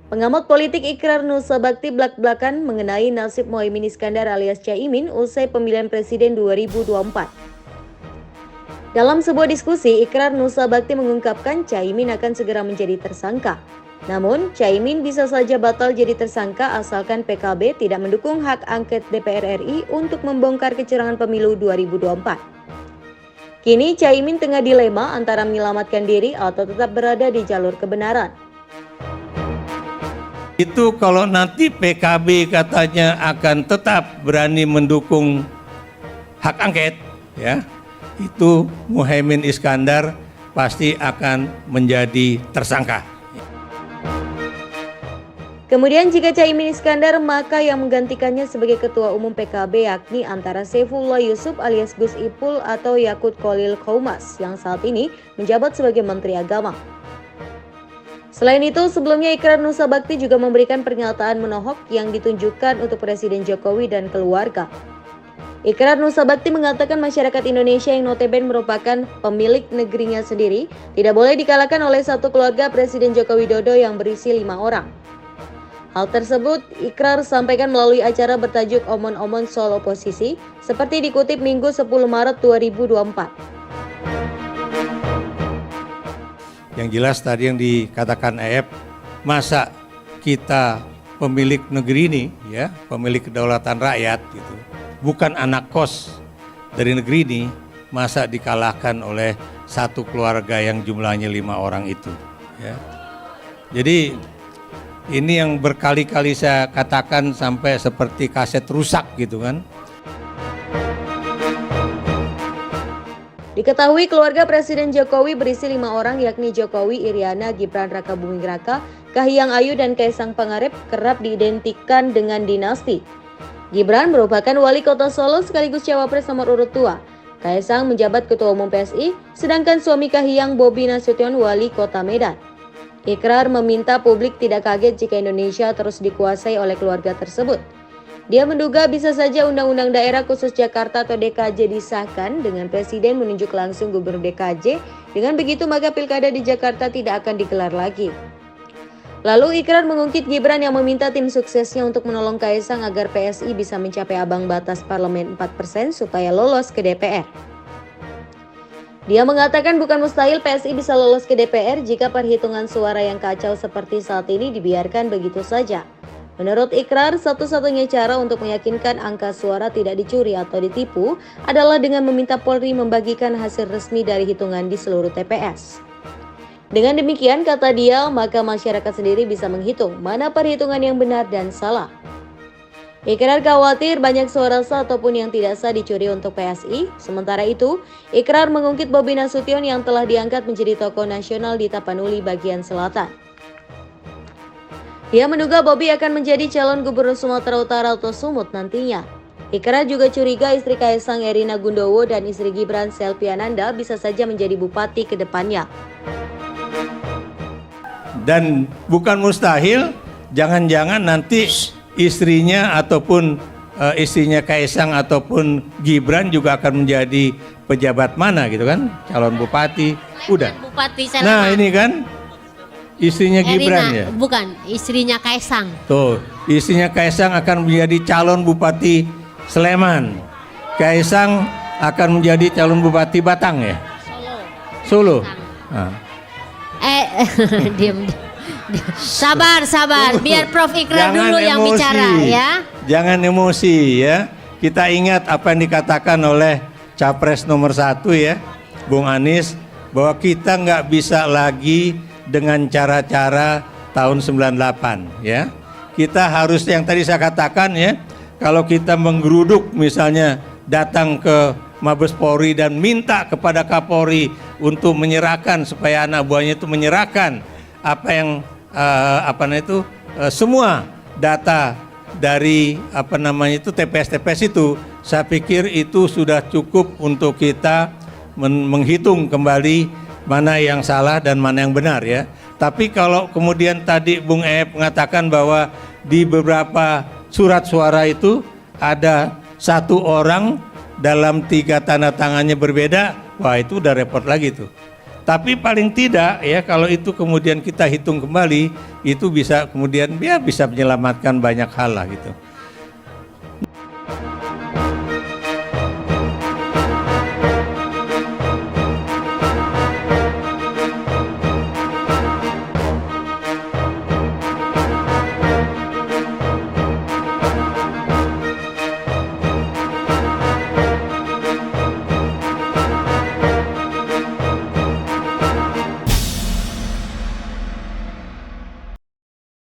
Pengamat politik Ikrar Nusa Bakti belak-belakan mengenai nasib Muhaimin Iskandar alias Caimin usai pemilihan presiden 2024. Dalam sebuah diskusi, Ikrar Nusa Bakti mengungkapkan Caimin akan segera menjadi tersangka. Namun, Caimin bisa saja batal jadi tersangka asalkan PKB tidak mendukung hak angket DPR RI untuk membongkar kecurangan pemilu 2024. Kini Caimin tengah dilema antara menyelamatkan diri atau tetap berada di jalur kebenaran. Itu kalau nanti PKB katanya akan tetap berani mendukung hak angket, ya, itu Muhaimin Iskandar pasti akan menjadi tersangka. Kemudian jika Caimin Iskandar, maka yang menggantikannya sebagai Ketua Umum PKB yakni antara Saifullah Yusuf alias Gus Ipul atau Yakut Khalil Qaumas yang saat ini menjabat sebagai Menteri Agama. Selain itu, sebelumnya Ikrar Nusa Bakti juga memberikan pernyataan menohok yang ditunjukkan untuk Presiden Jokowi dan keluarga. Ikrar Nusa Bakti mengatakan masyarakat Indonesia yang notabene merupakan pemilik negerinya sendiri tidak boleh dikalahkan oleh satu keluarga Presiden Joko Widodo yang berisi 5 orang. Hal tersebut Ikrar sampaikan melalui acara bertajuk Omon-Omon Soal Oposisi seperti dikutip Minggu 10 Maret 2024. Yang jelas tadi yang dikatakan EF, masa kita pemilik negeri ini, ya, pemilik kedaulatan rakyat, gitu, bukan anak kos dari negeri ini, masa dikalahkan oleh satu keluarga yang jumlahnya 5 orang itu, ya. Jadi ini yang berkali-kali saya katakan sampai seperti kaset rusak gitu kan. Diketahui keluarga Presiden Jokowi berisi 5 orang yakni Jokowi, Iriana, Gibran Raka Buming Raka, Kahiyang Ayu dan Kaisang Pangarep kerap diidentikan dengan dinasti. Gibran merupakan wali kota Solo sekaligus cawapres nomor urut 2. Kaisang menjabat Ketua Umum PSI, sedangkan suami Kahiyang Bobi Nasution wali kota Medan. Ikrar meminta publik tidak kaget jika Indonesia terus dikuasai oleh keluarga tersebut. Dia menduga bisa saja Undang-Undang Daerah Khusus Jakarta atau DKJ disahkan dengan Presiden menunjuk langsung Gubernur DKJ. Dengan begitu maka pilkada di Jakarta tidak akan digelar lagi. Lalu Ikrar mengungkit Gibran yang meminta tim suksesnya untuk menolong Kaisang agar PSI bisa mencapai ambang batas parlemen 4% supaya lolos ke DPR. Dia mengatakan bukan mustahil PSI bisa lolos ke DPR jika perhitungan suara yang kacau seperti saat ini dibiarkan begitu saja. Menurut Ikrar, satu-satunya cara untuk meyakinkan angka suara tidak dicuri atau ditipu adalah dengan meminta Polri membagikan hasil resmi dari hitungan di seluruh TPS. Dengan demikian, kata dia, maka masyarakat sendiri bisa menghitung mana perhitungan yang benar dan salah. Ikrar khawatir banyak suara sah ataupun yang tidak sah dicuri untuk PSI. Sementara itu, Ikrar mengungkit Bobi Nasution yang telah diangkat menjadi tokoh nasional di Tapanuli bagian selatan. Dia menduga Bobi akan menjadi calon gubernur Sumatera Utara atau Sumut nantinya. Ikrar juga curiga istri Kaisang Erina Gundowo dan istri Gibran Selvi Ananda bisa saja menjadi bupati ke depannya. Dan bukan mustahil, jangan-jangan nanti istrinya ataupun istrinya Kaisang ataupun Gibran juga akan menjadi pejabat mana gitu kan, calon bupati, udah. Bupati Nah ini kan. Istrinya Gibran ya? Bukan, istrinya Kaisang. Tuh, istrinya Kaisang akan menjadi calon Bupati Sleman. Kaisang akan menjadi calon Bupati Batang ya? Solo. Nah. Diam. Sabar. Biar Prof Ikrar dulu yang bicara ya. Jangan emosi ya. Kita ingat apa yang dikatakan oleh Capres nomor 1 ya, Bung Anies, bahwa kita nggak bisa lagi dengan cara-cara tahun 98 ya. Kita harus yang tadi saya katakan ya, kalau kita menggeruduk misalnya datang ke Mabes Polri dan minta kepada Kapolri untuk menyerahkan supaya anak buahnya itu menyerahkan apa yang semua data dari TPS-TPS itu, saya pikir itu sudah cukup untuk kita menghitung kembali mana yang salah dan mana yang benar ya. Tapi kalau kemudian tadi Bung Ep mengatakan bahwa di beberapa surat suara itu ada satu orang dalam 3 tanda tangannya berbeda, wah itu udah repot lagi tuh. Tapi paling tidak ya kalau itu kemudian kita hitung kembali, itu bisa kemudian ya bisa menyelamatkan banyak hal lah gitu.